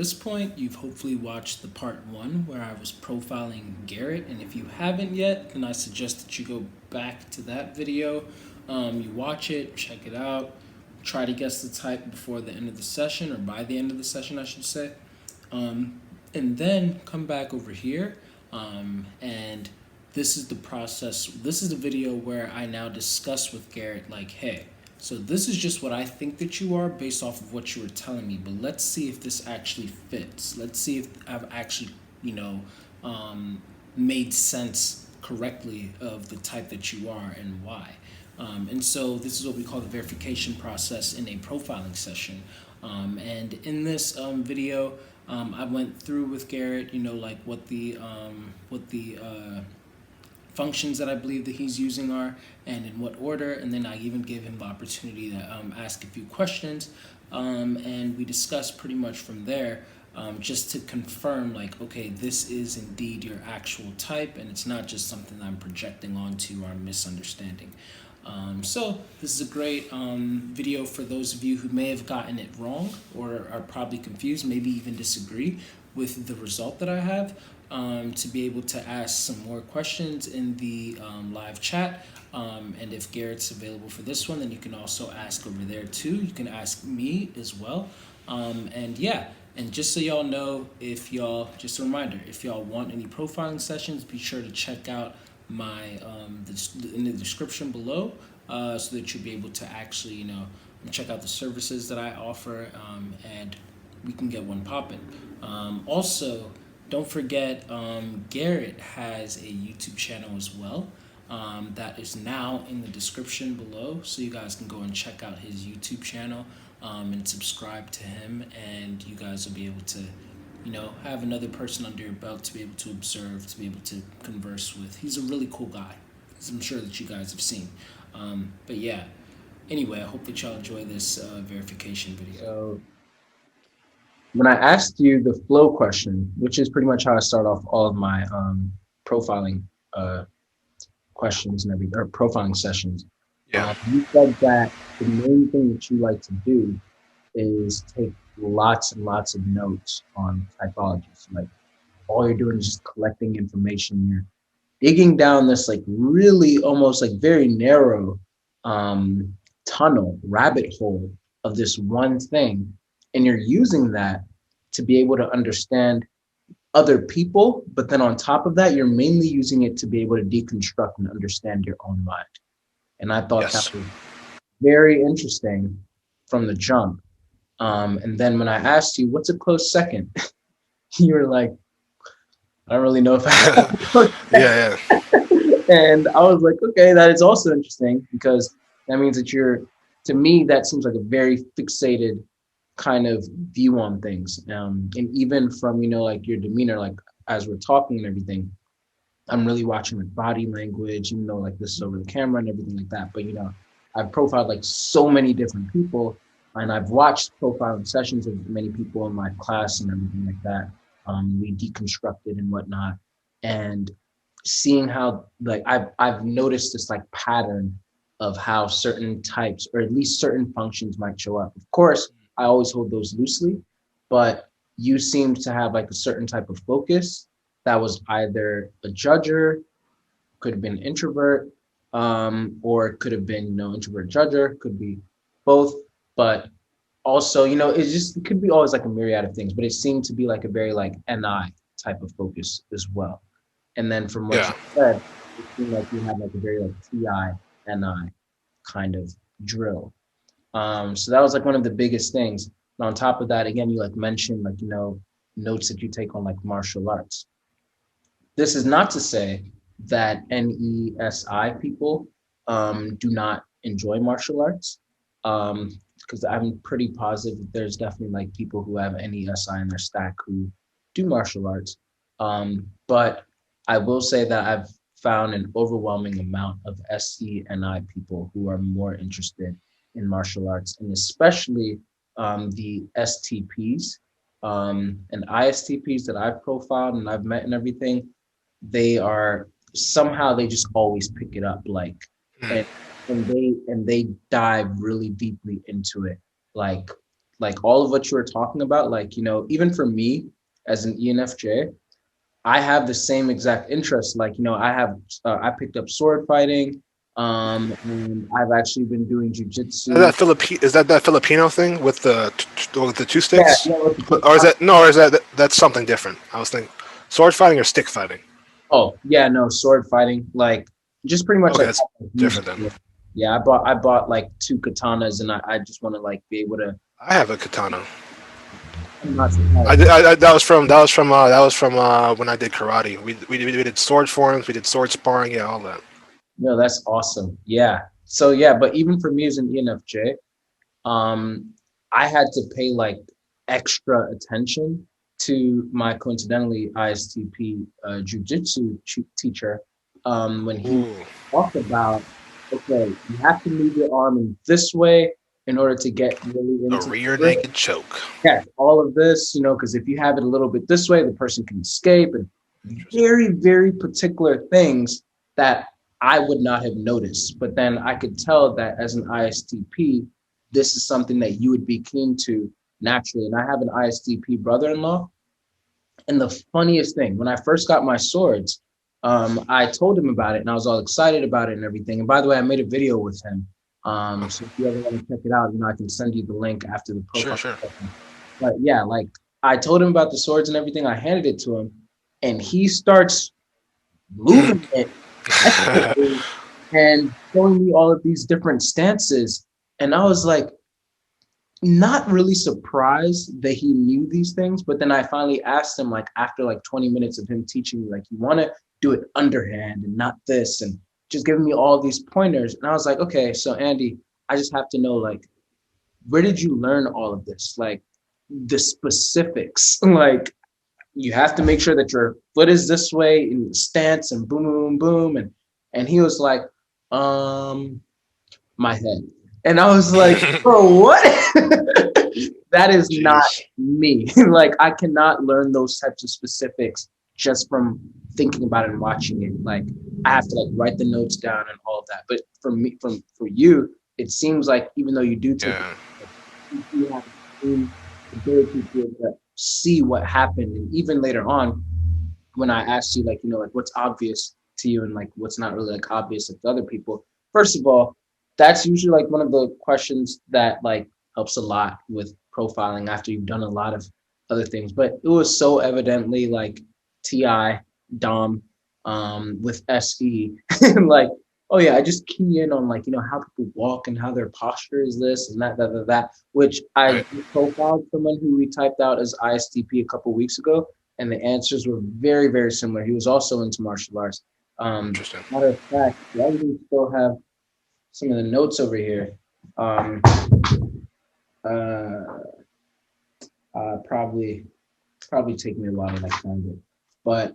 this point, you've hopefully watched the part one where I was profiling Garrett. And if you haven't yet, then I suggest that you go back to that video. You watch it, check it out, try to guess the type before the end of the session, or by the end of the session, I should say. And then come back over here. And this is the process. This is the video where I now discuss with Garrett, like, hey, so this is just what I think that you are based off of what you were telling me, but let's see if this actually fits. Let's see if I've actually, made sense correctly of the type that you are and why. And so this is what we call the verification process in a profiling session. And in this video, I went through with Garrett, like what the functions that I believe that he's using are, and in what order, and then I even gave him the opportunity to ask a few questions, and we discussed pretty much from there, just to confirm, like, okay, this is indeed your actual type, and it's not just something that I'm projecting onto or misunderstanding. So this is a great video for those of you who may have gotten it wrong or are probably confused, maybe even disagree with the result that I have, to be able to ask some more questions in the live chat. And if Garrett's available for this one, then you can also ask over there too. You can ask me as well. And yeah, and just so y'all know, just a reminder, if y'all want any profiling sessions, be sure to check out my in the description below, so that you'll be able to actually check out the services that I offer, and we can get one popping. Also, don't forget, Garrett has a YouTube channel as well, that is now in the description below, so you guys can go and check out his YouTube channel, and subscribe to him, and you guys will be able to have another person under your belt to be able to observe, to be able to converse with. He's a really cool guy, as I'm sure that you guys have seen. But yeah, anyway, I hope that y'all enjoy this verification video. So when I asked you the flow question, which is pretty much how I start off all of my profiling questions and everything, or profiling sessions, Yeah. you said that the main thing that you like to do is take lots and lots of notes on typology. So like all you're doing is just collecting information. You're digging down this like really almost like very narrow tunnel, rabbit hole of this one thing. And you're using that to be able to understand other people. But then on top of that, you're mainly using it to be able to deconstruct and understand your own mind. And I thought Yes. that was very interesting from the jump. And then when I asked you, what's a close second? You were like, I don't really know if I have a close Yeah. Yeah. second. And I was like, okay, that is also interesting because that means that to me, that seems like a very fixated kind of view on things. And even from, like your demeanor, like as we're talking and everything, I'm really watching like body language, even though like this is over the camera and everything like that. But I've profiled like so many different people, and I've watched profiling sessions of many people in my class and everything like that. We deconstructed and whatnot, and seeing how like I've noticed this like pattern of how certain types or at least certain functions might show up. Of course, I always hold those loosely, but you seem to have like a certain type of focus that was either a judger, could have been introvert, or it could have been, introvert judger, could be both, but also, it could be always like a myriad of things, but it seemed to be like a very like NI type of focus as well. And then from what Yeah. you said, it seemed like you had like a very like TI, NI kind of drill. So that was like one of the biggest things. And on top of that, again, you like mentioned like, notes that you take on like martial arts. This is not to say that NESI people do not enjoy martial arts, because I'm pretty positive that there's definitely like people who have NESI in their stack who do martial arts. But I will say that I've found an overwhelming amount of SCNI people who are more interested in martial arts, and especially the STPs and ISTPs that I've profiled and I've met and everything. They just always pick it up, like, Mm. and they dive really deeply into it, like like all of what you were talking about, like, even for me as an ENFJ, I have the same exact interest. Like, I picked up sword fighting, and I've actually been doing Is jujitsu. that Is that Filipino thing with the two Yeah, sticks, yeah, with the or is katana. that no? Or is that's something different? I was thinking sword fighting or stick fighting. Oh, yeah, no, sword fighting. Like, just pretty much Okay, like that's use. different then. Yeah, I bought like two katanas, and I just want to like be able to. I have a katana. I'm not surprised. That was from when I did karate. We did sword forms, we did sword sparring, yeah, all that. No, that's awesome. Yeah. So yeah, but even for me as an ENFJ, um, I had to pay like extra attention to my coincidentally ISTP jujitsu teacher when he Ooh, talked about, okay, you have to move your arm in this way in order to get really a into the rear grip. naked choke. Yeah, all of this, because if you have it a little bit this way, the person can escape, and Interesting. very, very particular things that I would not have noticed. But then I could tell that as an ISTP, this is something that you would be keen to naturally. And I have an ISTP brother-in-law. And the funniest thing, when I first got my swords, I told him about it and I was all excited about it and everything. And by the way, I made a video with him. So if you ever want to check it out, I can send you the link after the Sure, profile. sure. But yeah, like I told him about the swords and everything. I handed it to him, and he starts moving it expertly and showing me all of these different stances. And I was like, not really surprised that he knew these things. But then I finally asked him, like, after like 20 minutes of him teaching me, like, you want to do it underhand and not this, and just giving me all these pointers. And I was like, okay, so Andy, I just have to know, like, where did you learn all of this? Like, the specifics. Like, you have to make sure that your foot is this way in the stance and boom, boom, boom. And he was like, um, my head. And I was like, bro, what? That is not Jeez. me. Like, I cannot learn those types of specifics just from thinking about it and watching it. Like, I have to like write the notes down and all of that. But for me, for you, it seems like even though you do take Yeah. it, you have the ability to see what happened. And even later on, when I asked you, like, like what's obvious to you and like what's not really like obvious to other people. First of all, that's usually like one of the questions that like helps a lot with profiling after you've done a lot of other things. But it was so evidently like TI, Dom, with SE, like, oh yeah, I just key in on like, how people walk and how their posture is this and that, which I Right. profiled someone who we typed out as ISTP a couple weeks ago, and the answers were very, very similar. He was also into martial arts. Interesting. Matter of fact, I even still have some of the notes over here. Um, uh, probably take me a while to like find it, but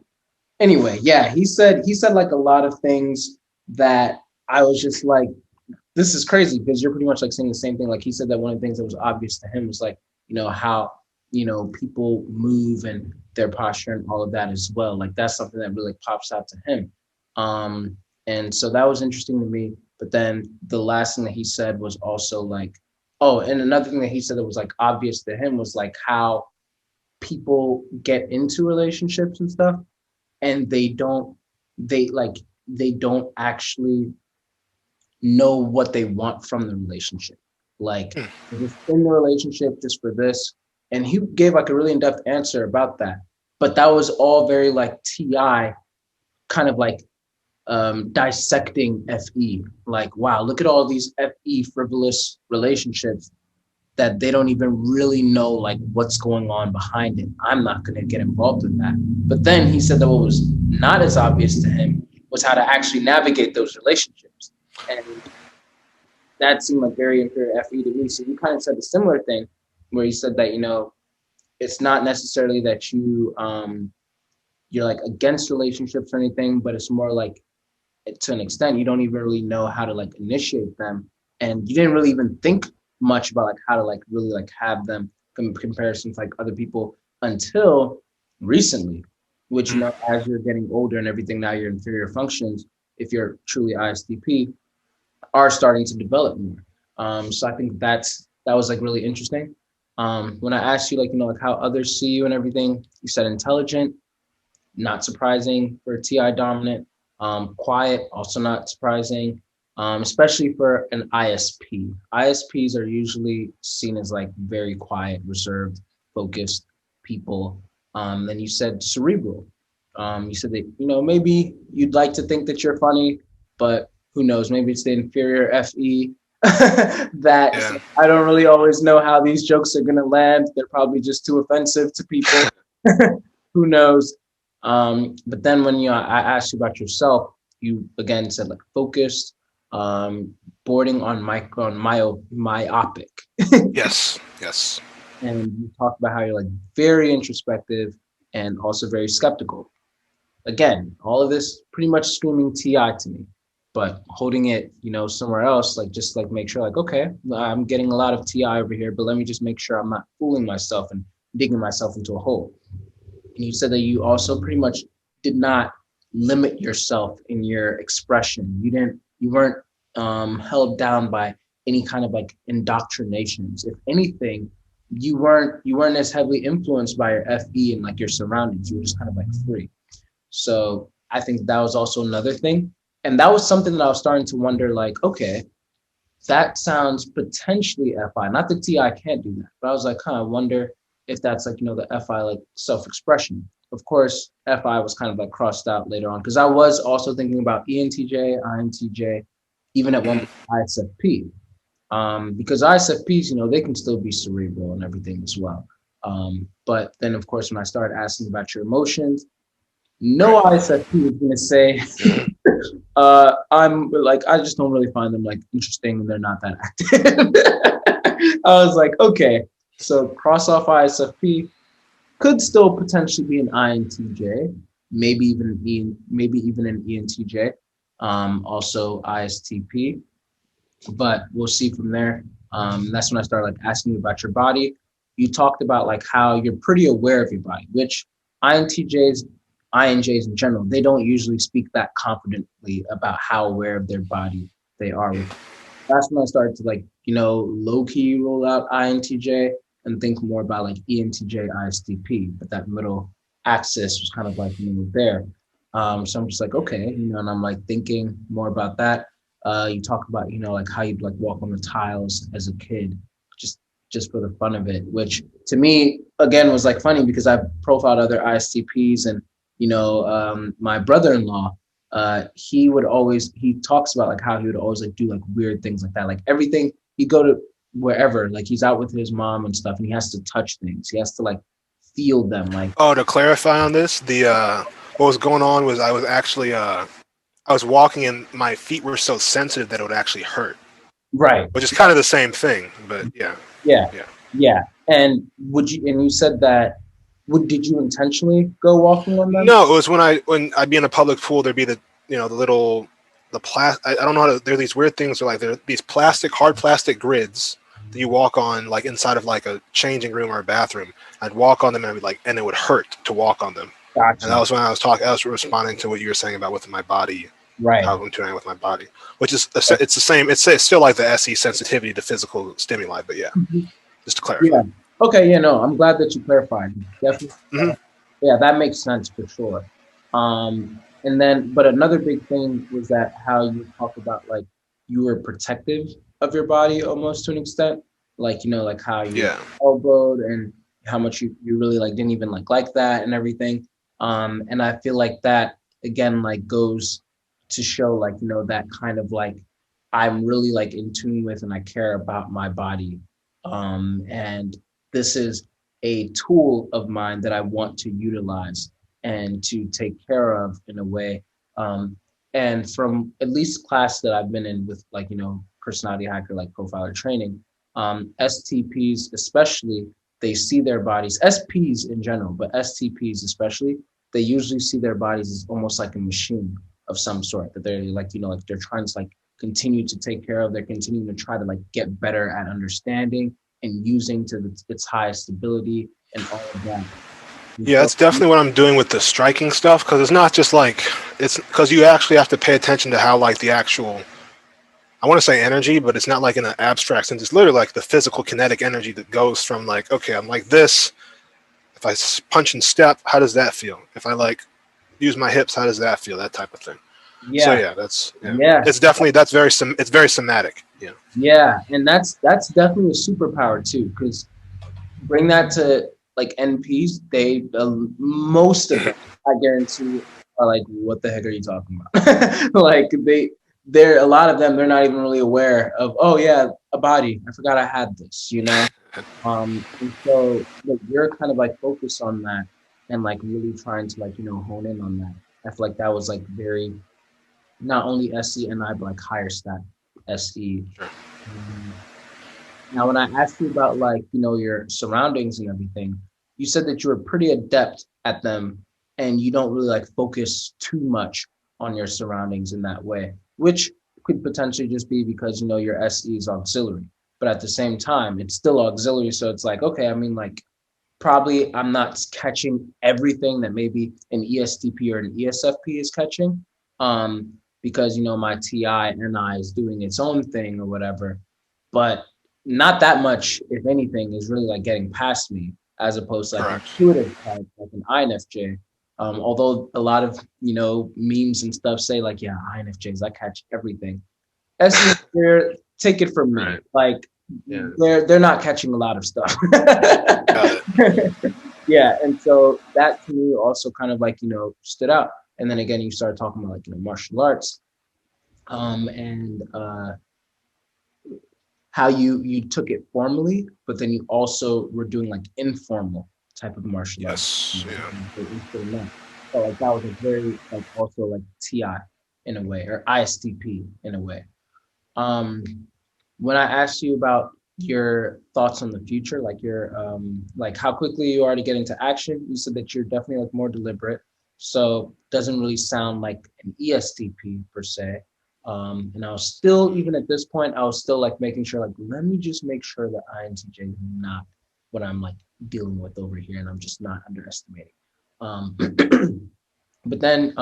anyway, yeah, he said like a lot of things that I was just like, this is crazy because you're pretty much like saying the same thing. Like he said that one of the things that was obvious to him was like, how, people move and their posture and all of that as well. Like that's something that really pops out to him. Um, and so that was interesting to me. But then the last thing that he said was also like, oh, and another thing that he said that was like obvious to him was like how people get into relationships and stuff and they don't actually know what they want from the relationship. Like Hmm. they're just in the relationship just for this. And he gave like a really in-depth answer about that. But that was all very like TI kind of like dissecting FE. Like, wow, look at all these FE frivolous relationships that they don't even really know like what's going on behind it. I'm not going to get involved in that. But then he said that what was not as obvious to him was how to actually navigate those relationships. And that seemed like very inferior FE to me. So you kind of said a similar thing where you said that, it's not necessarily that you're like against relationships or anything, but it's more like to an extent you don't even really know how to like initiate them, and you didn't really even think much about like how to like really like have them comparisons like other people until recently, which as you're getting older and everything, now your inferior functions, if you're truly ISTP, are starting to develop more. So I think that was like really interesting. When I asked you, like, like how others see you and everything, you said intelligent, not surprising for a TI dominant. Quiet, also not surprising, especially for an ISP. ISPs are usually seen as like very quiet, reserved, focused people. Then you said cerebral. You said that, maybe you'd like to think that you're funny, but who knows? Maybe it's the inferior FE that Yeah. I don't really always know how these jokes are going to land. They're probably just too offensive to people. Who knows? But then when I asked you about yourself, you again said like focused, boarding on myopic, Yes. Yes. and you talked about how you're like very introspective and also very skeptical. Again, all of this pretty much screaming TI to me, but holding it, somewhere else, like just like make sure like, okay, I'm getting a lot of TI over here, but let me just make sure I'm not fooling myself and digging myself into a hole. And you said that you also pretty much did not limit yourself in your expression. You weren't held down by any kind of like indoctrinations. If anything, you weren't as heavily influenced by your FE and like your surroundings. You were just kind of like free. So I think that was also another thing. And that was something that I was starting to wonder, like, okay, that sounds potentially FI. Not that TI can't do that, but I was like, I wonder if that's like, the FI like self-expression. Of course, FI was kind of like crossed out later on because I was also thinking about ENTJ, INTJ, even at one Mhm. point ISFP. Because ISFPs, they can still be cerebral and everything as well. But then, of course, when I started asking about your emotions, no Right. ISFP is going to say, Yeah. I'm like, I just don't really find them like interesting and they're not that active. I was like, okay, so cross off ISFP, could still potentially be an INTJ, maybe even an ENTJ, also ISTP, but we'll see from there. That's when I started like asking you about your body. You talked about like how you're pretty aware of your body, which INTJs, INJs in general, they don't usually speak that confidently about how aware of their body they are. That's when I started to like, low key roll out INTJ and think more about like ENTJ, ISTP, but that middle axis was kind of like, there. So I'm just like, okay, and I'm like thinking more about that. You talk about, like how you'd like walk on the tiles as a kid, just just for the fun of it, which to me again was like funny because I've profiled other ISTPs and my brother-in-law, he talks about like how he would always like do like weird things like that, like everything he go to wherever, like he's out with his mom and stuff and he has to touch things, he has to like feel them, like Oh, to clarify on this, the what was going on was I was walking and my feet were so sensitive that it would actually hurt, right. which is kind of the same thing. But yeah, Yeah, yeah. yeah. And you said that did you intentionally go walking on them? No, it was when I'd be in a public pool. There'd be the little the I don't know how to. There are these weird things. There are these hard plastic grids that you walk on like inside of like a changing room or a bathroom. I'd walk on them and I'd be like, and it would hurt to walk on them. And that Gotcha. was when I was talking. I was responding to what you were saying about with my body, Right. how I'm interacting with my body, which is it's the same. It's still like the SE sensitivity to physical stimuli. But yeah, Mhm. just to clarify. Yeah. Okay. Yeah. No, I'm glad that you clarified. Definitely. Hmm. Yeah, that makes sense for sure. And then, but another big thing was that how you talk about like you were protective of your body almost to an extent, like like how you Yeah. elbowed and how much you really like didn't even like that and everything. And I feel like that again like goes to show like that kind of like I'm really like in tune with and I care about my body. And this is a tool of mine that I want to utilize and to take care of in a way. And from at least class that I've been in with like, personality hacker, like profiler training, STPs especially, they see their bodies, SPs in general, but STPs especially, they usually see their bodies as almost like a machine of some sort that they're like, like they're trying to like continue to take care of, they're continuing to try to like get better at understanding and using to its highest ability and all of that. And Yeah, so, that's definitely what I'm doing with the striking stuff because it's not just like it's because you actually have to pay attention to how like the actual I want to say energy, but it's not like in an abstract sense. It's literally like the physical kinetic energy that goes from like, okay, I'm like this. If I punch and step, how does that feel? If I like use my hips, how does that feel? That type of thing. So Yeah. yeah, that's Yeah. It's definitely it's very somatic. Yeah. Yeah. And that's definitely a superpower too, because bring that to like NPs, they most of them, I guarantee, are like, what the heck are you talking about? Like they're a lot of them, they're not even really aware of, oh yeah, a body. I forgot I had this, you know? And so like you're kind of like focused on that and like really trying to like, hone in on that. I feel like that was like very not only SE and I, but like higher stat SE. Sure. Now, when I asked you about like, your surroundings and everything, you said that you were pretty adept at them and you don't really like focus too much on your surroundings in that way, which could potentially just be because, your SE is auxiliary. But at the same time, it's still auxiliary. So it's like, okay, I mean, like, probably I'm not catching everything that maybe an ESTP or an ESFP is catching, because, my TI NI is doing its own thing or whatever. But not that much, if anything, is really like getting past me, as opposed to like an Correct. intuitive type, like an INFJ. Although a lot of memes and stuff say like, yeah, INFJs, I catch everything. SE, take it from me, Right. like Yeah. they're not catching a lot of stuff. Got it. Yeah, and so that to me also kind of like stood out. And then again, you started talking about like martial arts, and how you took it formally, but then you also were doing like informal type of martial arts. Yes. Yeah. So like that was a very like also like TI in a way, or ISTP in a way. Um, when I asked you about your thoughts on the future, like your like how quickly you are to get into action, you said that you're definitely like more deliberate. So doesn't really sound like an ESTP per se. And I was still, even at this point, I was still like making sure, like, let me just make sure that INTJ is not what I'm like dealing with over here, and I'm just not underestimating. Um, but then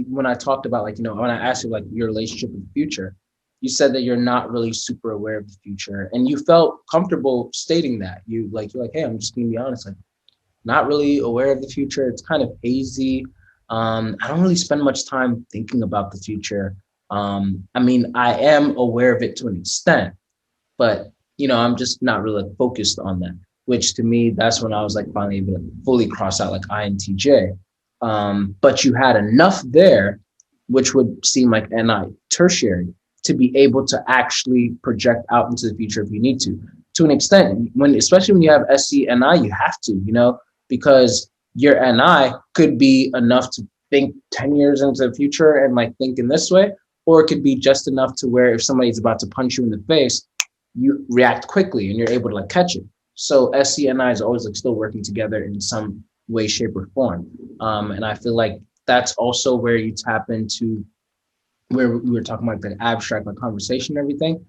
when I talked about like, when I asked you like your relationship with the future, you said that you're not really super aware of the future, and you felt comfortable stating that. You're like, hey, I'm just gonna be honest, like, not really aware of the future. It's kind of hazy. I don't really spend much time thinking about the future. I mean, I am aware of it to an extent, but I'm just not really focused on that. Which to me, that's when I was like finally able to fully cross out like INTJ. But you had enough there, which would seem like NI tertiary, to be able to actually project out into the future if you need to an extent. Especially when you have SC NI, you have to, because your NI could be enough to think 10 years into the future and like think in this way, or it could be just enough to where if somebody's about to punch you in the face, you react quickly and you're able to like catch it. So SC and I is always like still working together in some way, shape, or form. And I feel like that's also where you tap into where we were talking about the abstract like conversation and everything.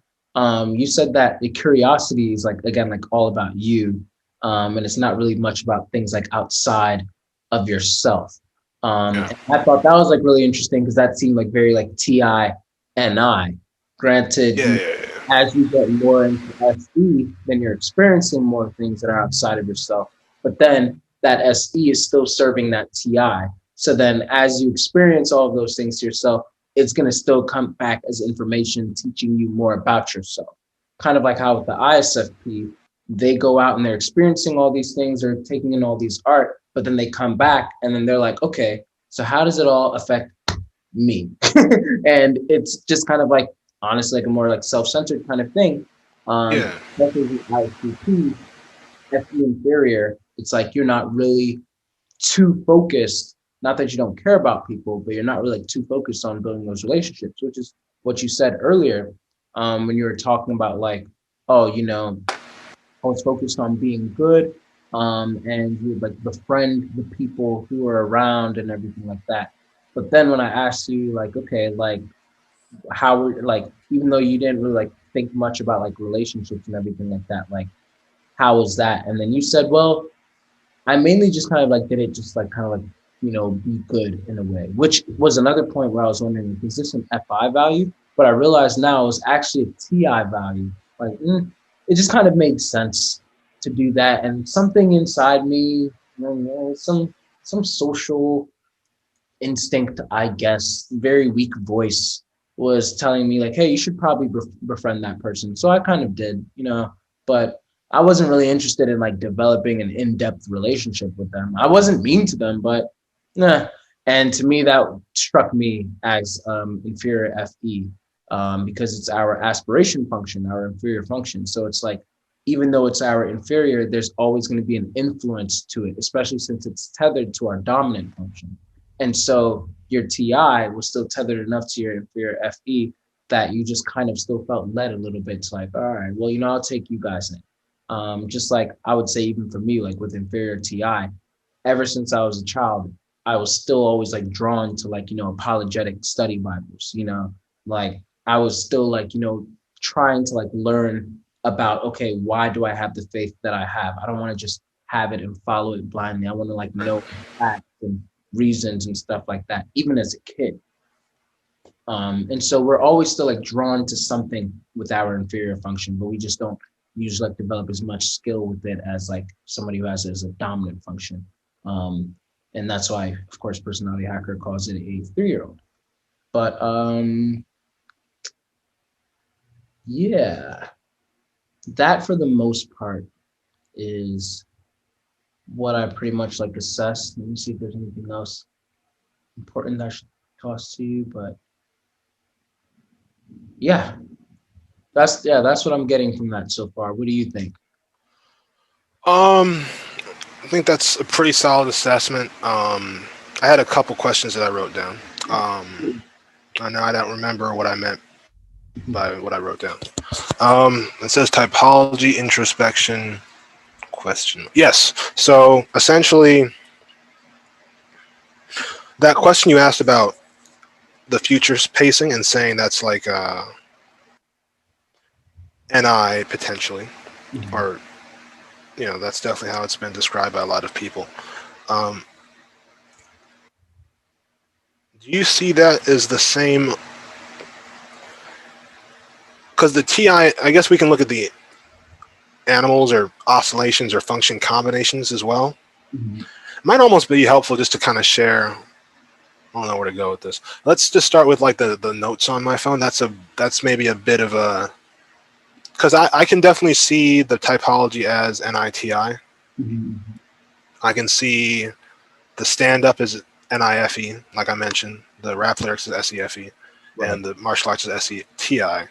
You said that the curiosity is like, again, like all about you. And it's not really much about things like outside of yourself. Yeah. I thought that was like really interesting because that seemed like very like TI and I. Granted, Yeah. as you get more into SE, then you're experiencing more things that are outside of yourself. But then that SE is still serving that TI. So then as you experience all of those things to yourself, it's going to still come back as information teaching you more about yourself. Kind of like how with the ISFP, they go out and they're experiencing all these things, they're taking in all these art, but then they come back and then they're like, okay, so how does it all affect me? And it's just kind of like, honestly, like a more like self-centered kind of thing. Especially with ISTP, FE inferior, it's like you're not really too focused. Not that you don't care about people, but you're not really like too focused on building those relationships, which is what you said earlier, when you were talking about like, oh, I was focused on being good, and you would like befriend the people who are around and everything like that. But then when I asked you like, okay, like how were like, even though you didn't really like think much about like relationships and everything like that, like how was that? And then you said, well, I mainly just kind of like did it just like kind of like, be good in a way, which was another point where I was wondering, is this an FI value? But I realized now it was actually a TI value. Like, it just kind of made sense to do that. And something inside me, some social instinct, I guess, very weak voice was telling me like, hey, you should probably befriend that person. So I kind of did, but I wasn't really interested in like developing an in-depth relationship with them. I wasn't mean to them, but nah. And to me, that struck me as inferior FE, because it's our aspiration function, our inferior function. So it's like, even though it's our inferior, there's always going to be an influence to it, especially since it's tethered to our dominant function. And so your TI was still tethered enough to your inferior FE that you just kind of still felt led a little bit to like, all right, well, I'll take you guys in. Just like I would say, even for me, like with inferior TI, ever since I was a child, I was still always like drawn to like, apologetic study Bibles, like I was still like, trying to like learn about, okay, why do I have the faith that I have? I don't want to just have it and follow it blindly. I want to like know facts and reasons and stuff like that, even as a kid. And so we're always still like drawn to something with our inferior function, but we just don't usually like develop as much skill with it as like somebody who has it as a dominant function. And that's why, of course, Personality Hacker calls it a 3-year-old. But yeah, that for the most part is what I pretty much like assess. Let me see if there's anything else important that I should toss to you, but yeah, that's what I'm getting from that so far. What do you think? I think that's a pretty solid assessment. I had a couple questions that I wrote down. I know I don't remember what I meant by what I wrote down. It says typology, introspection, question. Yes. So essentially, that question you asked about the futures pacing and saying that's like NI potentially, or that's definitely how it's been described by a lot of people. Do you see that as the same? Because the TI, I guess we can look at the animals or oscillations or function combinations as well. Mm-hmm. It might almost be helpful just to kind of share. I don't know where to go with this. Let's just start with like the notes on my phone. That's maybe a bit of a, because I can definitely see the typology as NITI. Mm-hmm. I can see the stand-up as NIFE, like I mentioned. The rap lyrics is SEFE, Right. and the martial arts is SETI.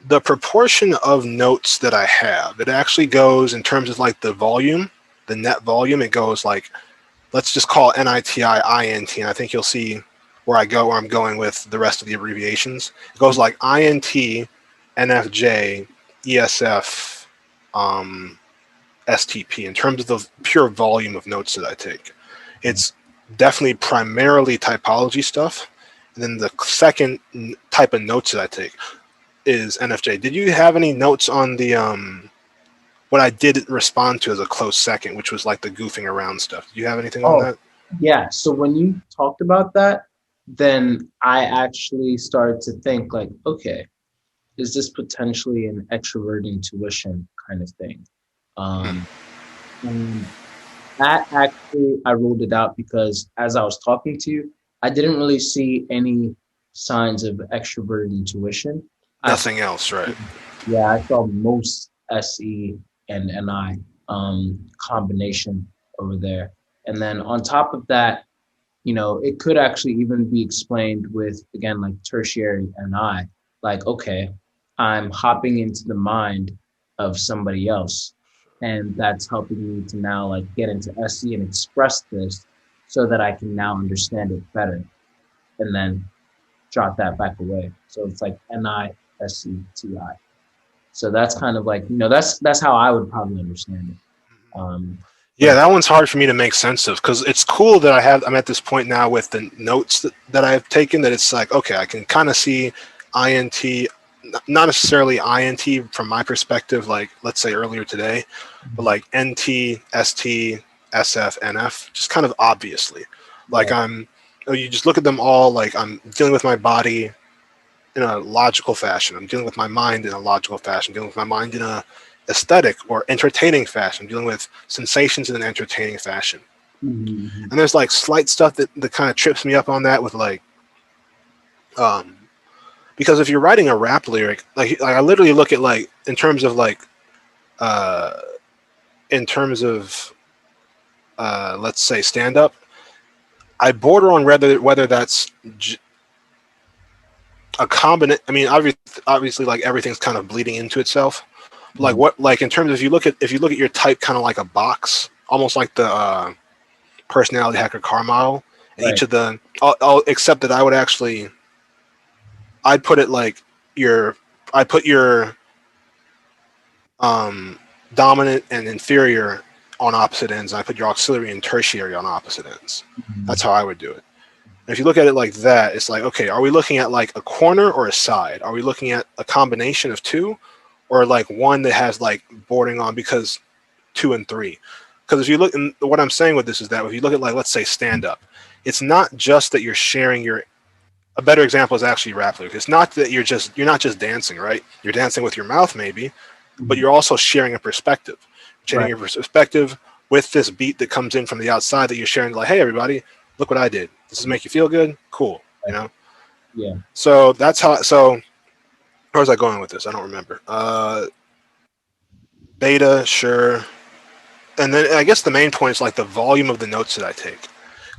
The proportion of notes that I have, it actually goes in terms of like the volume, the net volume. It goes like, let's just call it NITI, INT, and I think you'll see where I'm going with the rest of the abbreviations. It goes like INT, NFJ, ESF, STP in terms of the pure volume of notes that I take. It's definitely primarily typology stuff. And then the second type of notes that I take is NFJ. Did you have any notes on the what I did respond to as a close second, which was like the goofing around stuff? Do you have anything on that? Yeah. So when you talked about that, then I actually started to think like, okay, is this potentially an extrovert intuition kind of thing? And that actually, I ruled it out because as I was talking to you, I didn't really see any signs of extrovert intuition. Nothing else, right? Yeah, I saw most SE and NI combination over there. And then on top of that, it could actually even be explained with, again, like tertiary NI. Like, okay, I'm hopping into the mind of somebody else. And that's helping me to now like get into SE and express this so that I can now understand it better and then jot that back away. So it's like NI, SE, TI. So that's kind of like, that's how I would probably understand it. Yeah, that one's hard for me to make sense of because it's cool that I'm at this point now with the notes that I've taken that it's like, okay, I can kind of see INT, not necessarily INT from my perspective, like let's say earlier today, but like NT, ST, SF, NF, just kind of obviously. Like you just look at them all like I'm dealing with my body in a logical fashion. I'm dealing with my mind in a logical fashion. I'm dealing with my mind in a aesthetic or entertaining fashion. I'm dealing with sensations in an entertaining fashion. Mm-hmm. And there's like slight stuff that kind of trips me up on that with like, because if you're writing a rap lyric, like I literally look at like in terms of like, uh, in terms of let's say stand up, I border on whether that's a combination. I mean, obviously, like everything's kind of bleeding into itself. Like what, like in terms of if you look at your type, kind of like a box, almost like the personality hacker car model, and Right. each of the, I'll except that I'd put it like I put your um, dominant and inferior on opposite ends, and I put your auxiliary and tertiary on opposite ends. Mm-hmm. That's how I would do it. And if you look at it like that, it's like, okay, are we looking at like a corner or a side? Are we looking at a combination of two, or like one that has like bordering on because 2 and 3? Because if you look, and what I'm saying with this is that if you look at like, let's say stand up, it's not just that you're sharing your. A better example is actually rap lyrics. It's not that you're not just dancing, right? You're dancing with your mouth maybe, but you're also sharing a perspective, sharing Right. your perspective with this beat that comes in from the outside that you're sharing. Like, hey, everybody, look what I did. Does this make you feel good? Cool, you know. Yeah. So that's how. So where was I going with this? I don't remember. Beta, sure. And then I guess the main point is like the volume of the notes that I take.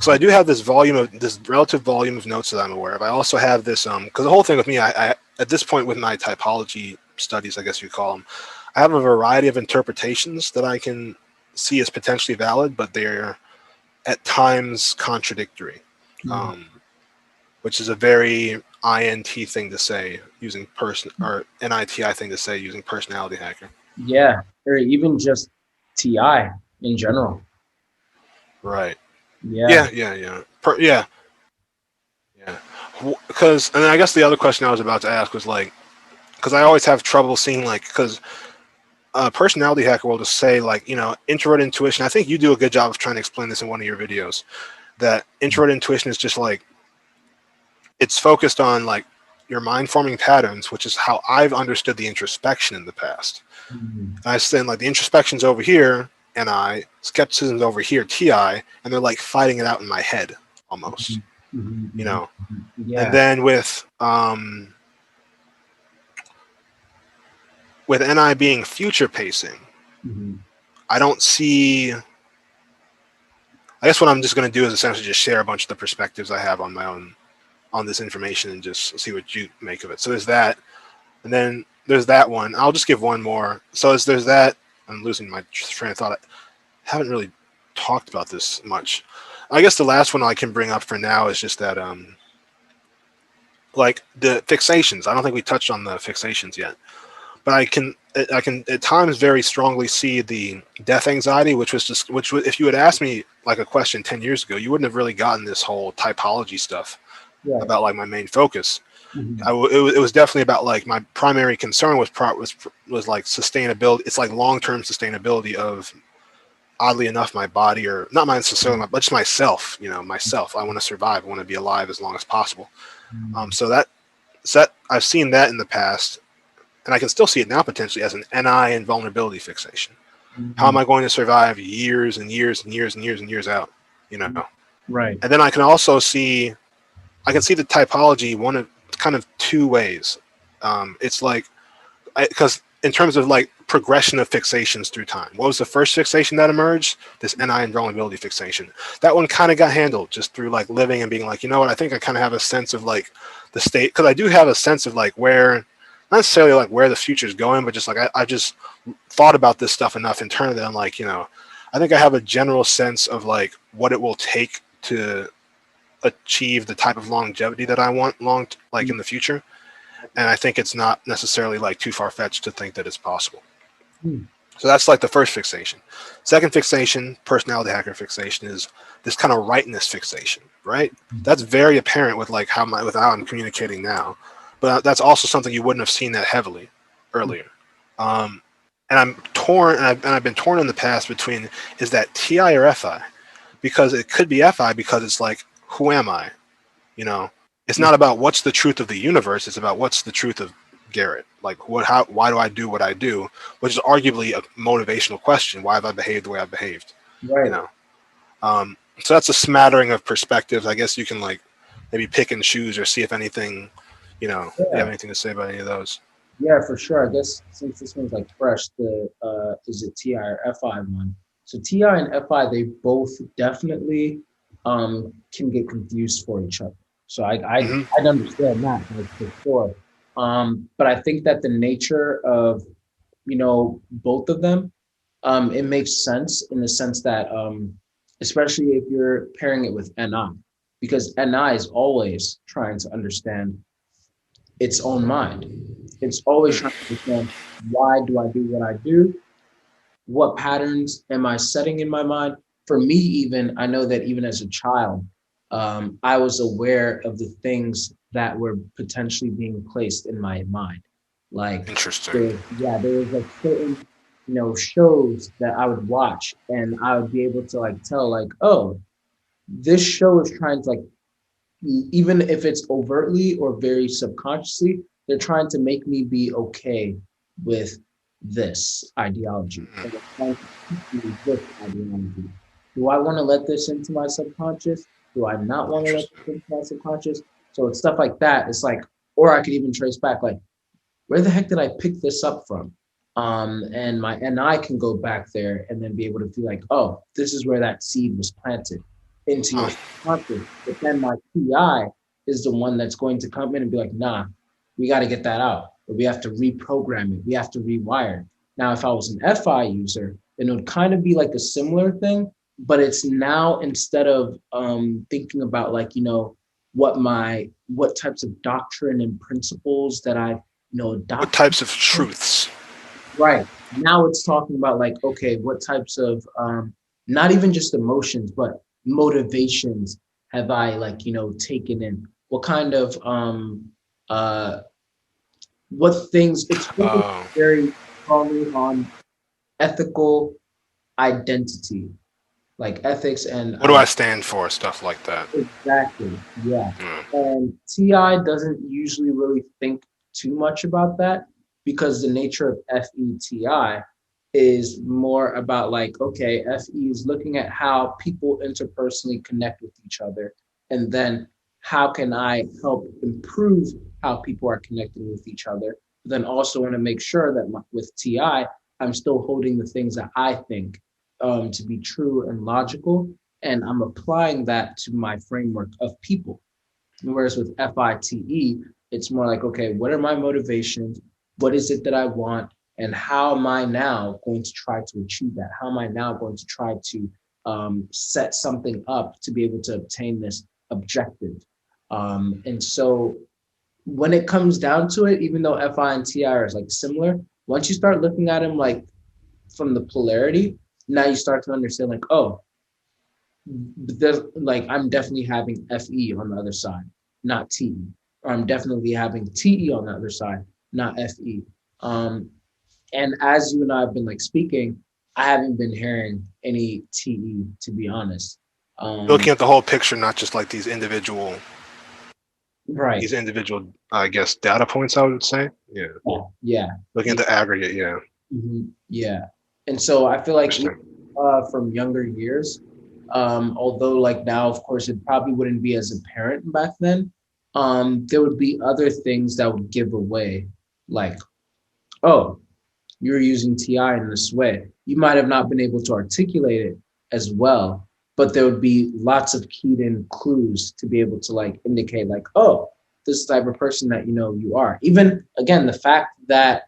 So I do have this relative volume of notes that I'm aware of. I also have this because the whole thing with me, I at this point with my typology studies, I guess you call them, I have a variety of interpretations that I can see as potentially valid, but they're at times contradictory, Mm-hmm. which is a very INT thing to say using person or NITI thing to say using personality hacker. Yeah. Or even just TI in general. Right. Yeah. Yeah. Yeah. Because, and I guess the other question I was about to ask was like, because I always have trouble seeing like, because personality hacker will just say like, introvert intuition. I think you do a good job of trying to explain this in one of your videos. That introvert intuition is just like, it's focused on like your mind forming patterns, which is how I've understood the introspection in the past. Mm-hmm. And I said like the introspection's over here, skepticism's over here, TI, and they're like fighting it out in my head almost, Mm-hmm. you know. Mm-hmm. And Yeah. then with NI being future pacing, Mm-hmm. I don't see. I guess what I'm just going to do is essentially just share a bunch of the perspectives I have on my own on this information and just see what you make of it. So there's that, and then there's that one. I'll just give one more. So there's that. I'm losing my train of thought. I haven't really talked about this much. I guess the last one I can bring up for now is just that like the fixations. I don't think we touched on the fixations yet. But I can at times very strongly see the death anxiety, which if you had asked me like a question 10 years ago, you wouldn't have really gotten this whole typology stuff Right. about like my main focus. Mm-hmm. It was definitely about like my primary concern was like sustainability. It's like long-term sustainability of, oddly enough, my body, or not necessarily but just myself. Myself. I want to survive. I want to be alive as long as possible. So I've seen that in the past, and I can still see it now potentially as an NI and vulnerability fixation. How am Mm-hmm. I going to survive years and years and years and years and years out? You know, Right. and then I can also see, I can see the typology one of kind of two ways. It's like, because in terms of like progression of fixations through time, what was the first fixation that emerged? This NI and vulnerability fixation. That one kind of got handled just through like living and being like, you know what? I think I kind of have a sense of like the state, because I do have a sense of like where, not necessarily like where the future is going, but just like I just thought about this stuff enough internally that I'm like, I think I have a general sense of like what it will take to achieve the type of longevity that I want like in the future. And I think it's not necessarily like too far fetched to think that it's possible. Mm-hmm. So that's like the first fixation. Second fixation, personality hacker fixation, is this kind of rightness fixation, right? That's very apparent with like with how I'm communicating now, but that's also something you wouldn't have seen that heavily earlier. And I'm torn, and I've been torn in the past between, is that TI or FI? Because it could be FI because it's like, who am I? You know, it's not about what's the truth of the universe. It's about what's the truth of Garrett. Like why do I do what I do? Which is arguably a motivational question. Why have I behaved the way I've behaved? Right. So that's a smattering of perspectives. I guess you can like maybe pick and choose or see if anything, you have anything to say about any of those. Yeah, for sure. I guess since this one's like fresh, the is it TI or FI one? So TI and FI, they both definitely can get confused for each other. So I'd understand that, like, for sure. But I think that the nature of both of them, it makes sense in the sense that especially if you're pairing it with NI, because NI is always trying to understand its own mind. It's always trying to understand, why do I do what I do? What patterns am I setting in my mind? For me, even, I know that even as a child, I was aware of the things that were potentially being placed in my mind. Like, Interesting. there was like certain, shows that I would watch, and I would be able to like tell, like, oh, this show is trying to, like, even if it's overtly or very subconsciously, they're trying to make me be okay with this ideology. And they're trying to keep me with ideology. Do I want to let this into my subconscious? Do I not want to let this into my subconscious? So it's stuff like that. It's like, or I could even trace back, like, where the heck did I pick this up from? And I can go back there and then be able to feel like, oh, this is where that seed was planted into your subconscious. But then my PI is the one that's going to come in and be like, nah, we got to get that out. Or we have to reprogram it. We have to rewire it. Now, if I was an FI user, then it would kind of be like a similar thing, but it's now, instead of thinking about, like, what types of doctrine and principles that I adopt. What types of truths? Right. Now it's talking about, like, okay, what types of not even just emotions, but motivations have I, like, taken in? What kind of what things, it's very strongly on ethical identity, like ethics and what do I stand for, stuff like that. Exactly. Yeah. And TI doesn't usually really think too much about that, because the nature of FETI is more about, like, okay, FE is looking at how people interpersonally connect with each other, and then how can I help improve how people are connecting with each other. But then also want to make sure that with TI, I'm still holding the things that I think to be true and logical, and I'm applying that to my framework of people. Whereas with FITE, it's more like, okay, what are my motivations? What is it that I want? And how am I now going to try to achieve that? How am I now going to try to set something up to be able to obtain this objective? And so when it comes down to it, even though FI and TI are like similar, once you start looking at them like from the polarity, now you start to understand, like, oh, like, I'm definitely having FE on the other side, not TE. Or I'm definitely having TE on the other side, not FE. And as you and I have been, like, speaking, I haven't been hearing any TE, to be honest. Looking at the whole picture, not just like these individual, right? These individual, I guess, data points, I would say. Yeah. Yeah. Looking at the aggregate, yeah. Yeah. And so I feel like from younger years, although, like, now, of course, it probably wouldn't be as apparent back then, there would be other things that would give away, like, oh, you're using TI in this way. You might have not been able to articulate it as well, but there would be lots of keyed in clues to be able to, like, indicate, like, oh, this type of person that you are. Even, again, the fact that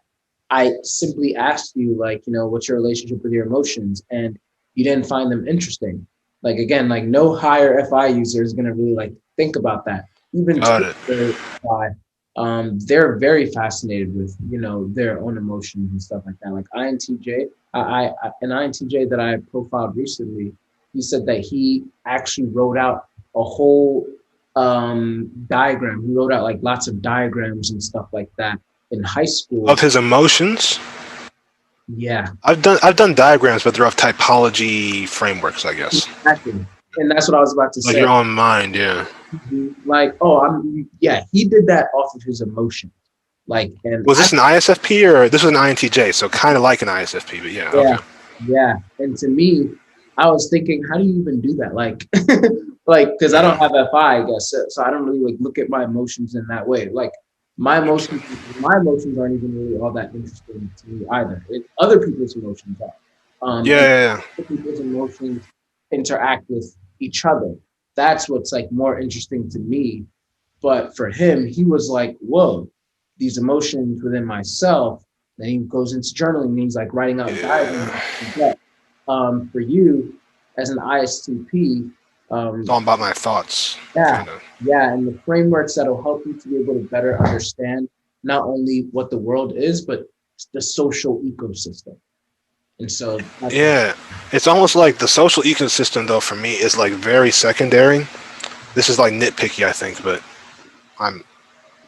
I simply asked you, like, what's your relationship with your emotions, and you didn't find them interesting. Like, again, like, no higher FI user is gonna really, like, think about that. Even FI, they're very fascinated with their own emotions and stuff like that. Like INTJ, an INTJ that I profiled recently, he said that he actually wrote out a whole diagram. He wrote out, like, lots of diagrams and stuff like that in high school of his emotions. Yeah, I've done diagrams, but they're of typology frameworks, I guess. Exactly. and that's what I was about to Like say. your own mind, yeah. Like, oh, yeah, he did that off of his emotion. Like, and Was this an ISFP or this was an INTJ? So kind of like an ISFP, but yeah, yeah, okay. yeah. And to me, I was thinking, how do you even do that? Like, like, because I don't Yeah. have FI, I guess, so I don't really like look at my emotions in that way. Like, my emotions aren't even really all that interesting to me either. Other people's emotions are, Yeah, and yeah, yeah. other people's emotions interact with each other. That's what's like more interesting to me. But for him, he was like, whoa, these emotions within myself. Then he goes into journaling and he's like writing out Yeah. diagrams. For you, as an ISTP, It's um, all about my thoughts, yeah, kind of. yeah, and the frameworks that'll help you to be able to better understand not only what the world is, but the social ecosystem. And so that's Yeah. It's almost like the social ecosystem, though, for me, is like very secondary. This is like nitpicky, I think, but I'm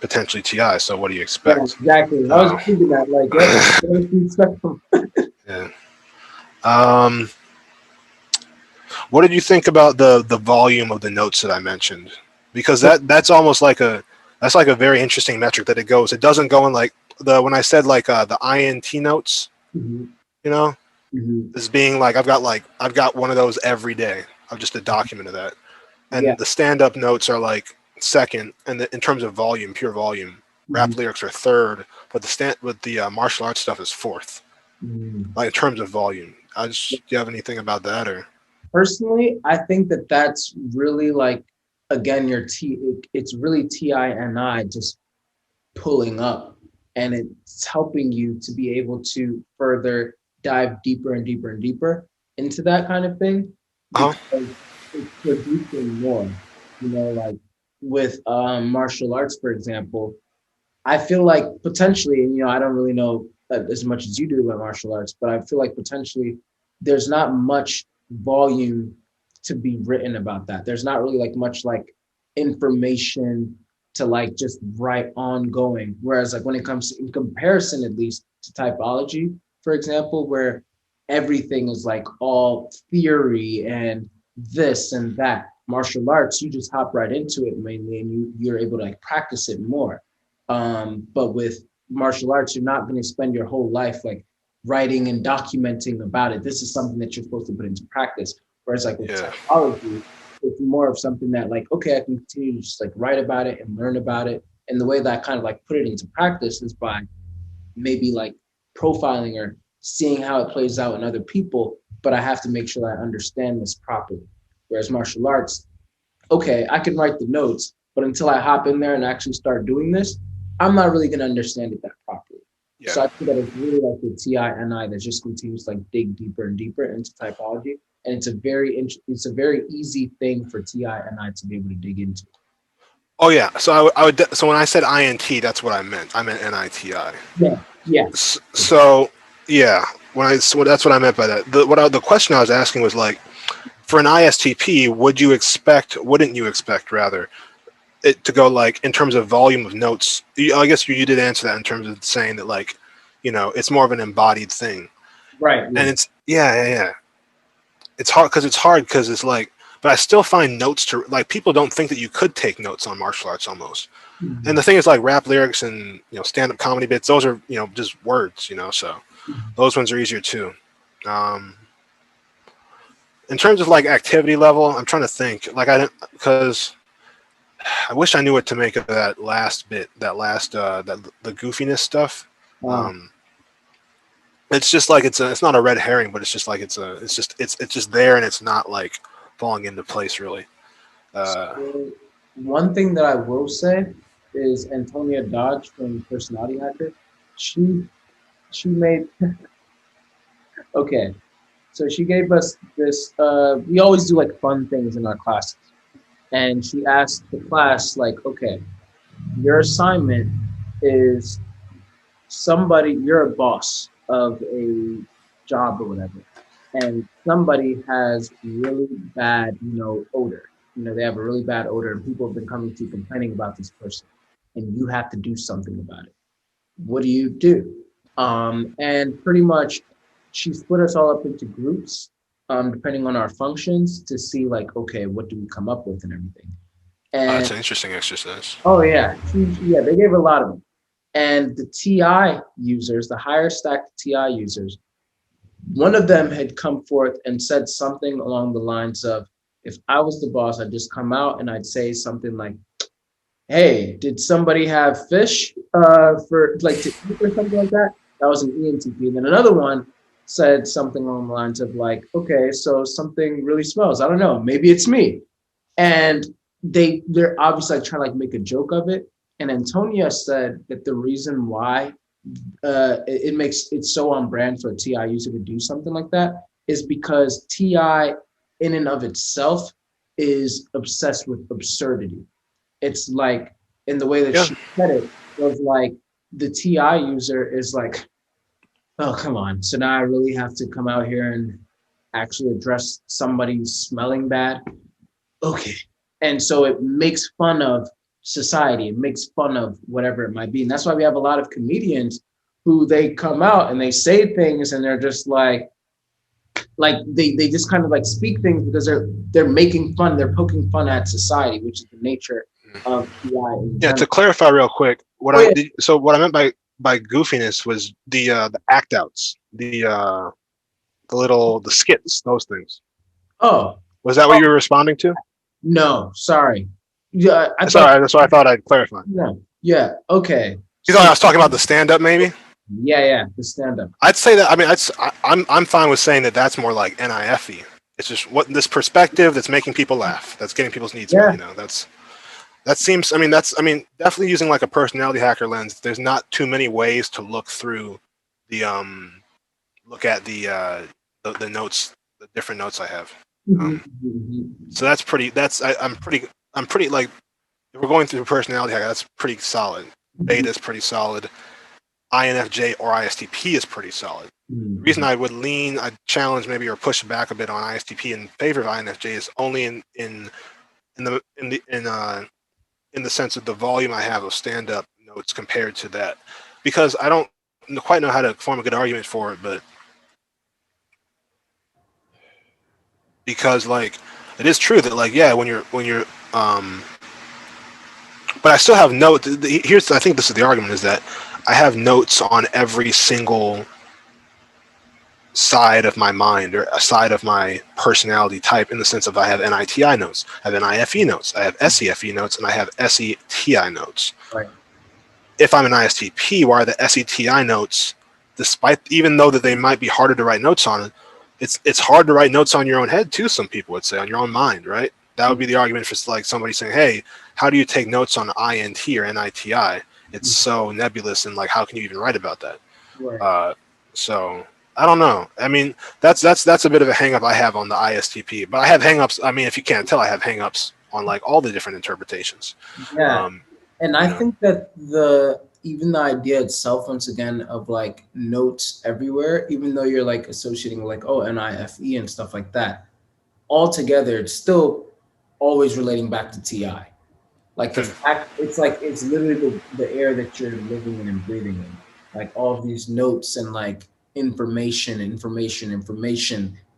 potentially TI, so what do you yeah, expect? exactly. I was Uh, thinking that, like, yep, spectrum. yeah. Um, what did you think about the volume of the notes that I mentioned? Because that's almost like that's like a very interesting metric that it goes. It doesn't go in like the when I said like the INT notes, Mhm, you know, mhm. as being like I've got one of those every day. I'm just a document of that. Yeah. And the stand-up notes are like second, and in terms of volume, pure volume, rap Mhm, lyrics are third, but the martial arts stuff is fourth. mhm. Like in terms of volume, do you have anything about that or? Personally, I think that that's really like, again, it's really TINI just pulling up, and it's helping you to be able to further dive deeper and deeper and deeper into that kind of thing Oh, because it's producing more. Like with martial arts, for example, I feel like potentially, and I don't really know as much as you do about martial arts, but I feel like potentially there's not much volume to be written about that. There's not really like much like information to like just write ongoing. Whereas like when it comes to, in comparison at least to typology, for example, where everything is like all theory and this and that. Martial arts, you just hop right into it mainly, and you're able to like practice it more. But with martial arts, you're not going to spend your whole life like writing and documenting about it. This is something that you're supposed to put into practice. Whereas like with yeah. psychology, it's more of something that like, okay, I can continue to just like write about it and learn about it. And the way that I kind of like put it into practice is by maybe like profiling or seeing how it plays out in other people, but I have to make sure that I understand this properly. Whereas martial arts, okay, I can write the notes, but until I hop in there and actually start doing this, I'm not really going to understand it that properly. Yeah. So I think that it's really like the TINI that just continues to like dig deeper and deeper into typology, and it's a very easy thing for TINI to be able to dig into. Oh yeah. So I would. So when I said INT, that's what I meant. I meant NITI. Yeah, yeah, So yeah, so that's what I meant by that. The question I was asking was like, for an ISTP, wouldn't you expect rather it to go like in terms of volume of notes? I guess you did answer that in terms of saying that like, it's more of an embodied thing, right. and Yeah. it's yeah. It's hard because it's like, but I still find notes to like people don't think that you could take notes on martial arts almost. And Mhm. the thing is like rap lyrics and stand up comedy bits, those are just words, so those ones are easier too. Um, in terms of like activity level, I'm trying to think. Like I didn't because I wish I knew what to make of that last bit, that last the goofiness stuff. Uh, Um, it's just like it's not a red herring, but it's just like it's just there and it's not like falling into place really. Uh, so one thing that I will say is Antonia Dodge from Personality Hacker. She she made okay. So she gave us this. We always do like fun things in our classes, and she asked the class like, okay, your assignment is somebody. You're a boss of a job or whatever, and somebody has really bad, odor. They have a really bad odor, and people have been coming to you complaining about this person, and you have to do something about it. What do you do? And pretty much, she split us all up into groups, depending on our functions, to see like, okay, what do we come up with and everything. Oh, And that's an interesting exercise. oh yeah, yeah, they gave a lot of them. And the TI users, the higher stacked TI users, one of them had come forth and said something along the lines of, if I was the boss, I'd just come out and I'd say something like, hey, did somebody have fish for like to eat or something like that? That was an ENTP. And then another one said something along the lines of like, okay, so something really smells. I don't know, maybe it's me. And they're obviously like trying to like make a joke of it. And Antonia said that the reason why it makes it so on brand for a TI user to do something like that is because TI in and of itself is obsessed with absurdity. It's like in the way that Yeah. she said it was like the TI user is like, oh come on, so now I really have to come out here and actually address somebody smelling bad. Okay. And so it makes fun of society. It makes fun of whatever it might be. And that's why we have a lot of comedians who they come out and they say things and they're just like they just kind of like speak things because they're making fun, they're poking fun at society, which is the nature of PI in Yeah. To general. clarify real quick, Oh yeah. what I meant by goofiness was the act outs, the skits, those things. Oh, Was that what oh you were responding to? no, sorry. Yeah, I thought Sorry, that's what I thought I'd clarify. no. Yeah, okay. You thought I So was talking about the stand up, maybe? yeah, the stand-up. I'd say that. I mean, I'm fine with saying that that's more like NIFE. It's just what this perspective that's making people laugh, that's getting people's needs met. Yeah. You know, that seems. I mean, definitely using like a personality hacker lens. There's not too many ways to look through the look at the notes, the different notes I have. Mhm, Um, mhm. so that's pretty. I'm pretty like. If we're going through personality hacker, that's pretty solid. Beta is pretty solid. INFJ or ISTP is pretty solid. The reason I would I'd challenge maybe or push back a bit on ISTP in favor of INFJ is only in the sense of the volume I have of stand up notes compared to that, because I don't quite know how to form a good argument for it, but because like it is true that like yeah when you're but I still have notes. Here's I think this is the argument is that I have notes on every single side of my mind or a side of my personality type in the sense of I have NITI notes, I have NIFE notes, I have SEFE notes, and I have SETI notes. Right. If I'm an ISTP, why are the SETI notes, despite even though that they might be harder to write notes on, it's hard to write notes on your own head too, some people would say, on your own mind, right? That would be the argument for like somebody saying, hey, how do you take notes on INT or NITI? It's so nebulous and like how can you even write about that? Right. So I don't know. I mean, that's a bit of a hang up I have on the ISTP, but I have hang ups. I mean, if you can't tell, I have hang ups on like all the different interpretations. Yeah. Um, And you I know, think that even the idea itself, once again, of like notes everywhere, even though you're like associating like, oh, NIFE and stuff like that, altogether, it's still always relating back to TI. Like the fact, it's like it's literally the air that you're living in and breathing in. Like all of these notes and like information,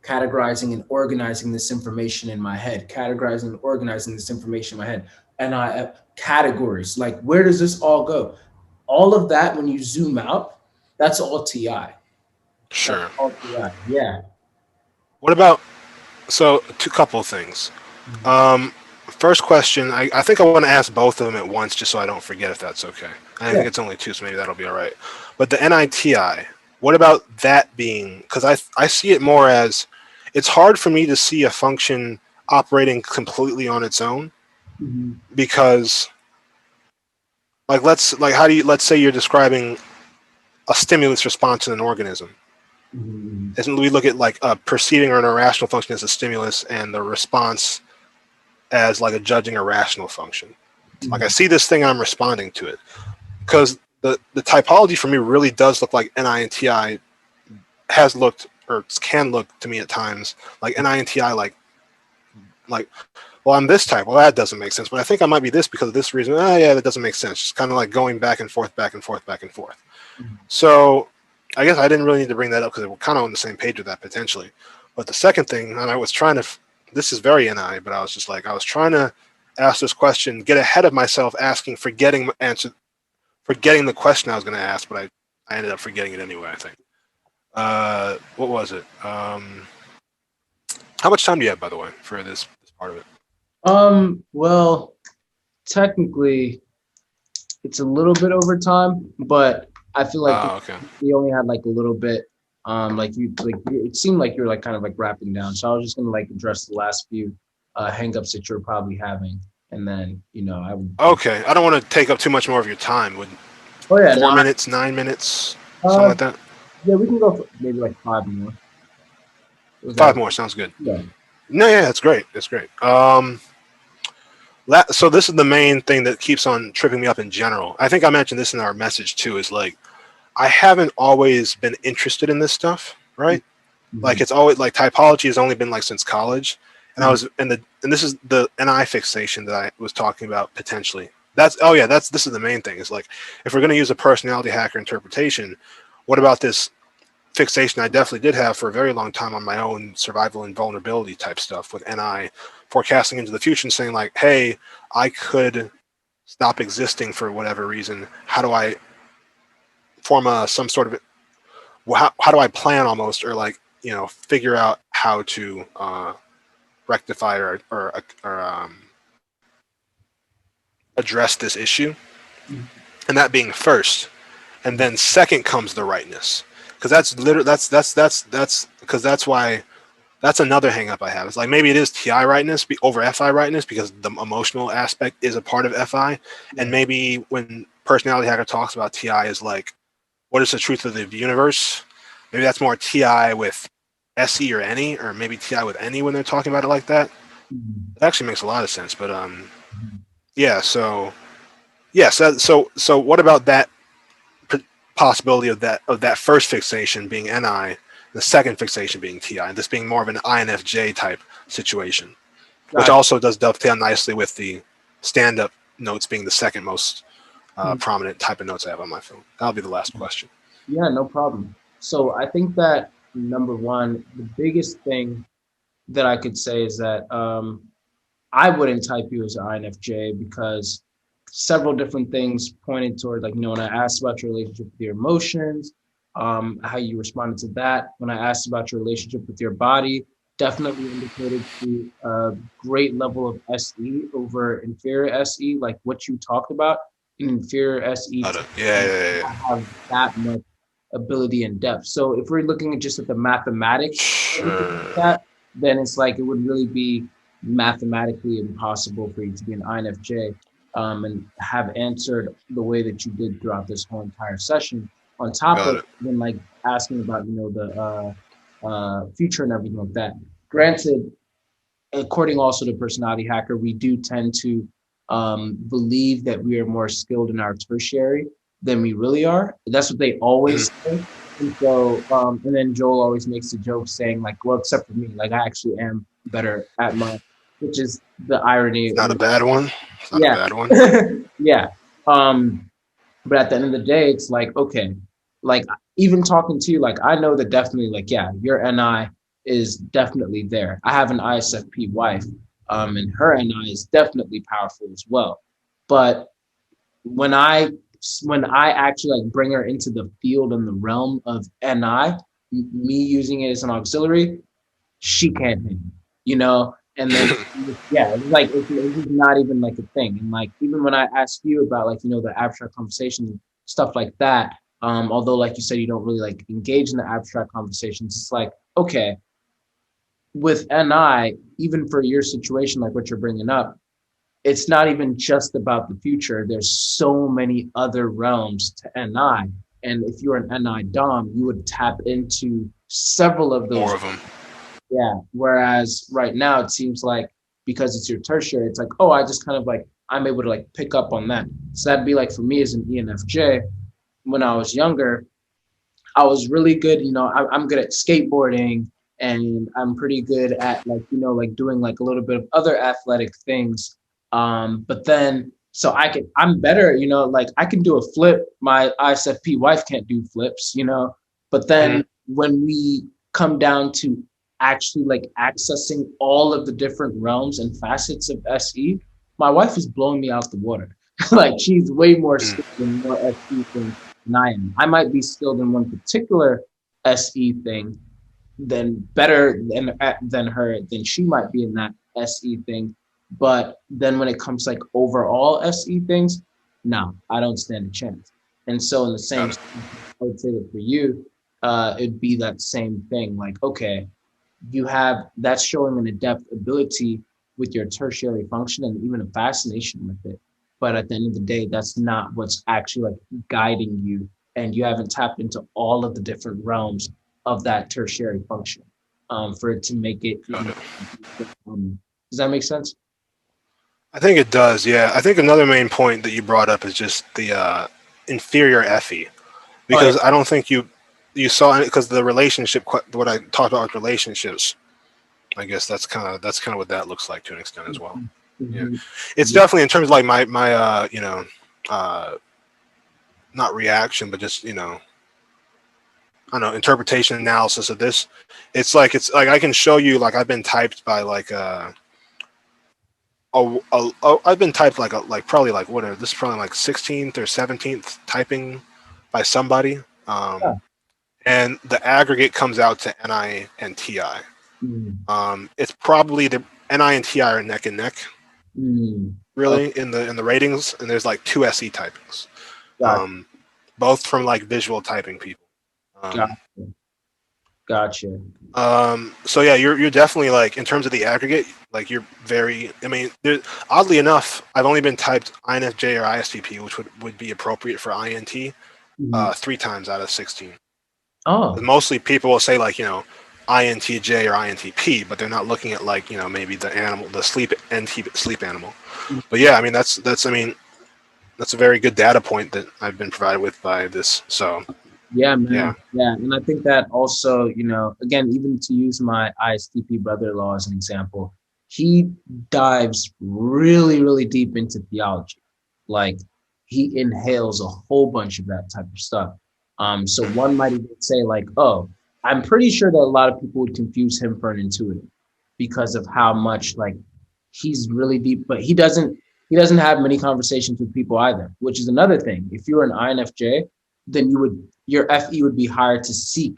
categorizing and organizing this information in my head, categorizing and organizing this information in my head. And I categories, like where does this all go? All of that, when you zoom out, that's all TI. That's sure. all TI. Yeah. What about two couple of things. Um, First question, I think I want to ask both of them at once just so I don't forget if that's okay. I Yeah. think it's only two, so maybe that'll be all right. But the NITI, what about that being? Because I see it more as it's hard for me to see a function operating completely on its own Mhm. because let's say you're describing a stimulus response in an organism. Mhm. And we look at like a perceiving or an irrational function as a stimulus and the response as like a judging a rational function. Like I Mhm. see this thing and I'm responding to it because the typology for me really does look like NINTI has looked or can look to me at times like NINTI like well I'm this type, well that doesn't make sense, but I think I might be this because of this reason. Oh yeah, that doesn't make sense. Just kind of like going back and forth, back and forth, back and forth. Mhm. So I guess I didn't really need to bring that up because we're kind of on the same page with that potentially. But the second thing, and I was trying to, this is very NI, but I was just like, I was trying to ask this question, get ahead of myself asking, forgetting the question I was going to ask, but I ended up forgetting it anyway, I think. What was it? How much time do you have, by the way, for this part of it? Well, technically, it's a little bit over time, but I feel like Okay. we only had like a little bit. It seemed like you're like kind of like wrapping down. So I was just gonna like address the last few hangups that you're probably having, and then I would. Okay. I don't want to take up too much more of your time. Would Oh yeah, 4 minutes, 9 minutes, something uh, like that? yeah, we can go for maybe like 5 more. Was Five that? more sounds good. Yeah. No, yeah, that's great. That's great. So this is the main thing that keeps on tripping me up in general. I think I mentioned this in our message too, is like, I haven't always been interested in this stuff, right? Mhm. Like it's always like typology has only been like since college. And I Mhm. was and this is the NI fixation that I was talking about potentially. This is the main thing. Is like, if we're gonna use a personality hacker interpretation, what about this fixation I definitely did have for a very long time on my own survival and vulnerability type stuff with NI forecasting into the future and saying like, hey, I could stop existing for whatever reason. How do I form some sort of, how do I plan almost, or like, figure out how to rectify or address this issue, and that being first, and then second comes the rightness, because that's literally that's because that's why that's another hang up I have. It's like maybe it is TI rightness over FI rightness because the emotional aspect is a part of FI, and maybe when personality hacker talks about TI is like, what is the truth of the universe? Maybe that's more TI with SE or any, or maybe TI with any when they're talking about it like that. It actually makes a lot of sense. But yeah. So yes. So what about that possibility of that first fixation being NI, the second fixation being TI, and this being more of an INFJ type situation, which also does dovetail nicely with the stand-up notes being the second most prominent type of notes I have on my phone. That'll be the last question. Yeah, no problem. So I think that number one, the biggest thing that I could say is that I wouldn't type you as an INFJ because several different things pointed toward, like, when I asked about your relationship with your emotions, how you responded to that. When I asked about your relationship with your body, definitely indicated to a great level of SE over inferior SE, like what you talked about. In inferior SE, Yeah. have that much ability and depth. So if we're looking at just at the mathematics of that, then it's like it would really be mathematically impossible for you to be an INFJ and have answered the way that you did throughout this whole entire session. On top of then like asking about the future and everything like that. Granted, according also to Personality Hacker, we do tend to believe that we are more skilled in our tertiary than we really are. That's what they always say. And so, and then Joel always makes a joke saying like, well, except for me, like I actually am better at my, which is the irony. Not a bad one. Not a bad one. Yeah. But at the end of the day, it's like, okay, like even talking to you, like I know that definitely like, yeah, your NI is definitely there. I have an ISFP wife, and her NI is definitely powerful as well. But when I actually like bring her into the field and the realm of NI, me using it as an auxiliary, she can't handle, and then yeah, it's like it's not even like a thing. And like even when I ask you about like the abstract conversation stuff like that, although like you said you don't really like engage in the abstract conversations, it's like okay, with NI, even for your situation like what you're bringing up, it's not even just about the future. There's so many other realms to NI. And if you're an NI Dom, you would tap into several of those. More of them. Yeah. Whereas right now it seems like because it's your tertiary, it's like, oh, I just kind of like, I'm able to like pick up on that. So that'd be like for me as an ENFJ, when I was younger, I was really good. I'm good at skateboarding and I'm pretty good at like, like doing like a little bit of other athletic things. But then, so I'm better, like I can do a flip. My ISFP wife can't do flips, but then when we come down to actually like accessing all of the different realms and facets of SE, my wife is blowing me out the water. Like she's way more Mm. skilled in more SE things than I am. I might be skilled in one particular SE thing, then better than her, then she might be in that SE thing. But then when it comes like overall SE things, no, I don't stand a chance. And so in the same, Got it. I would say that for you, it'd be that same thing. Like, okay, you have that's showing an adept ability with your tertiary function and even a fascination with it. But at the end of the day, that's not what's actually like guiding you. And you haven't tapped into all of the different realms of that tertiary function for it to make it Got even. it. Does that make sense? I think it does. Yeah. I think another main point that you brought up is just the inferior FE, Oh, yeah. because I don't think you saw it because the relationship. What I talked about with relationships. I guess that's kind of what that looks like to an extent as well. Yeah, Mhm. it's Yeah. definitely in terms of like my uh not reaction, but just I don't know, interpretation analysis of this. It's like I can show you like I've been typed by like I've been typed like probably like what are this is probably like 16th or 17th typing by somebody, Yeah. and the aggregate comes out to NI and TI. Mm. It's probably the NI and TI are neck and neck Mm. Okay. really in the ratings, and there's like two SE typings, Got, um, both from like visual typing people. Um, gotcha. Gotcha. so yeah, you're definitely like in terms of the aggregate, like you're very. I mean, oddly enough, I've only been typed INFJ or ISTP, which would be appropriate for INT, Mhm. 3 times out of 16. Oh. Mostly people will say like INTJ or INTP, but they're not looking at like maybe the animal, the sleep NT sleep animal. But yeah, I mean that's I mean that's a very good data point that I've been provided with by this. So Yeah, yeah, man. Yeah. And I think that also, again, even to use my ISTP brother-in-law as an example, he dives really, really deep into theology. Like he inhales a whole bunch of that type of stuff. So one might even say, like, oh, I'm pretty sure that a lot of people would confuse him for an intuitive because of how much like he's really deep, but he doesn't have many conversations with people either, which is another thing. If you're an INFJ, then your FE would be hard to seek.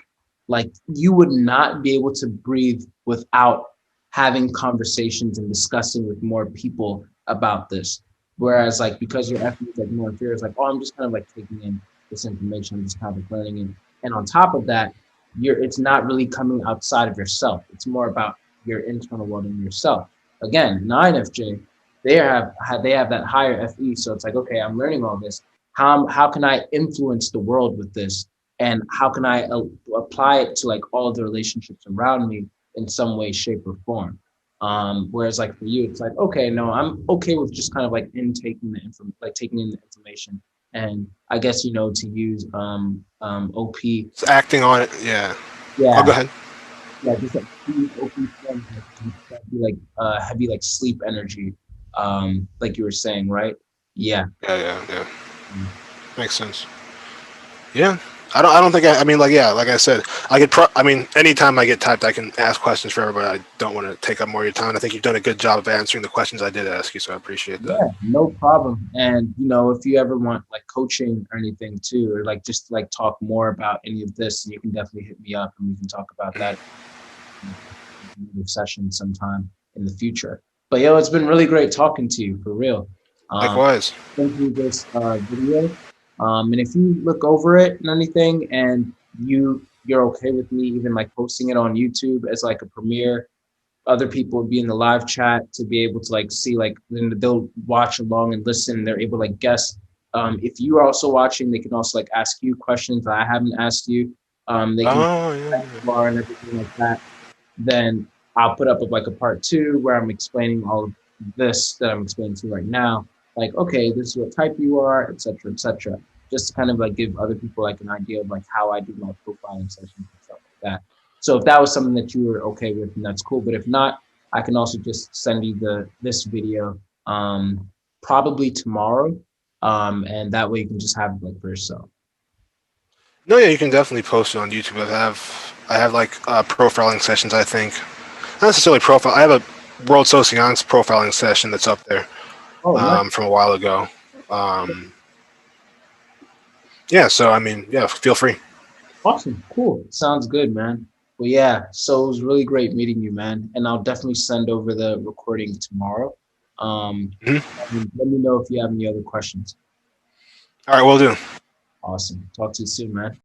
Like you would not be able to breathe without having conversations and discussing with more people about this. Whereas like because your FE is like more inferior, it's like, oh, I'm just kind of like taking in this information, I'm just kind of like learning it. And on top of that, it's not really coming outside of yourself. It's more about your internal world and yourself. Again, 9FJ, they have that higher FE. So it's like, okay, I'm learning all this. How can I influence the world with this? And how can I apply it to like all the relationships around me in some way, shape, or form? Whereas like for you, it's like, okay, no, I'm okay with just kind of like taking in the information. And I guess, to use OP. it's acting on it. Yeah. Oh, Yeah, go ahead. yeah, just like use OP forms, like, be like heavy like sleep energy, like you were saying, right? Yeah. Yeah. Makes sense. Yeah. I don't think I mean like yeah like I said I mean anytime I get typed I can ask questions for everybody. I don't want to take up more of your time. I think you've done a good job of answering the questions I did ask you, so I appreciate that. Yeah, no problem. And if you ever want like coaching or anything too, or like just like talk more about any of this, you can definitely hit me up and we can talk about that in another session sometime in the future. But it's been really great talking to you for real. Um, Likewise. send you this video, and if you look over it and anything, and you're okay with me even like posting it on YouTube as like a premiere, other people would be in the live chat to be able to like see like then they'll watch along and listen. They're able to like guess. If you are also watching, they can also like ask you questions that I haven't asked you. They can Oh yeah. bar and everything like that. Then I'll put up like a part two where I'm explaining all of this that I'm explaining to you right now. Like, okay, this is what type you are, etc., etc. Just to kind of like give other people like an idea of like how I do my profiling sessions and stuff like that. So if that was something that you were okay with, then that's cool. But if not, I can also just send you this video probably tomorrow, and that way you can just have it like for yourself. No, yeah, you can definitely post it on YouTube. I have like profiling sessions. I think not necessarily profile. I have a World Socionics profiling session that's up there Oh, nice. from a while ago. Yeah, so I mean, yeah, feel free. Awesome. Cool. Sounds good, man. Well, yeah. So it was really great meeting you, man. And I'll definitely send over the recording tomorrow. Mhm. And let me know if you have any other questions. All right, we'll do. Awesome. Talk to you soon, man.